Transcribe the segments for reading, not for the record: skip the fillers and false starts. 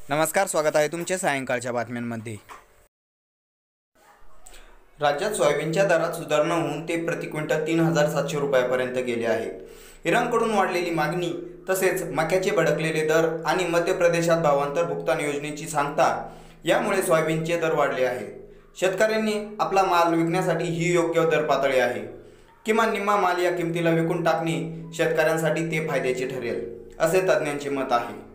नमस्कार, स्वागत आहे तुमचे सायंकाळच्या बातम्यांमध्ये। राज्यात सोयाबीनच्या दरात सुधारणा होऊन ते प्रति क्विंटल 3700 रुपयांपर्यंत गेले आहेत। इराणकडून वाढलेली मागणी तसेच मक्याचे भडकलेले दर आणि मध्य प्रदेशात भावांतर भुगतान योजनेची सांगता यामुळे सोयाबीनचे दर वाढले आहेत। शेतकऱ्यांनी आपला माल विकण्यासाठी ही योग्य दर पातळी आहे। किमान निम्मा माल या किमतीला विकून टाकणे शेतकऱ्यांसाठी ते फायद्याचे ठरेल असे तज्ज्ञांचे मत आहे।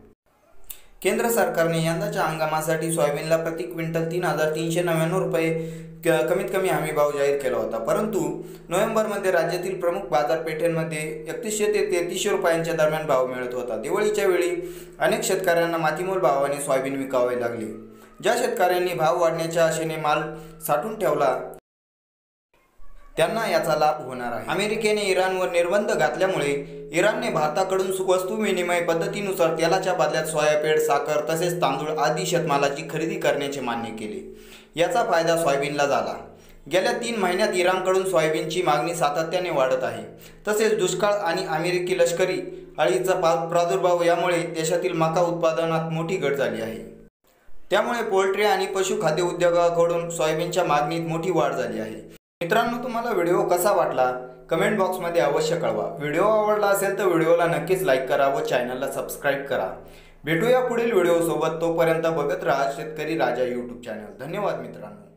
केंद्र सरकारने यंदाच्या हंगामासाठी सोयाबीनला प्रति क्विंटल 3399 रुपये कमीत कमी हमी भाव जाहीर केला होता, परंतु नोव्हेंबरमध्ये राज्यातील प्रमुख बाजारपेठांमध्ये 3100 ते 3300 रुपयांच्या दरम्यान भाव मिळत होता। दिवाळीच्या वेळी अनेक शेतकऱ्यांना मातीमोल भावाने सोयाबीन विकावे लागले। ज्या शेतकऱ्यांनी भाव वाढण्याच्या आशेने माल साठवून ठेवला त्यांना याचा लाभ होणार आहे। अमेरिकेने इराणवर निर्बंध घातल्यामुळे इराणने भारताकडून वस्तू विनिमय पद्धतीनुसार तेलाच्या बदल्यात सोयाबीन, साखर तसेच तांदूळ आदी शेतमालाची खरेदी करण्याचे मान्य केले। याचा फायदा सोयाबीनला झाला। गेल्या 3 महिन्यात इराणकडून सोयाबीनची मागणी सातत्याने वाढत आहे। तसेच दुष्काळ आणि अमेरिकी लष्करी अळीचा प्रादुर्भाव यामुळे देशातील मका उत्पादनात मोठी घट झाली आहे। त्यामुळे पोल्ट्री आणि पशुखाद्य उद्योगाकडून सोयाबीनच्या मागणीत मोठी वाढ झाली आहे। मित्रांनो, तुम्हाला व्हिडिओ कसा वाटला कमेंट बॉक्समध्ये अवश्य कळवा। व्हिडिओ आवडला असेल तर व्हिडिओला नक्कीच लाईक करा व चॅनलला सबस्क्राईब करा। भेटूया पुढील व्हिडिओ सोबत, तोपर्यंत बघत राहा शेतकरी राजा यूट्यूब चॅनल। धन्यवाद मित्रांनो।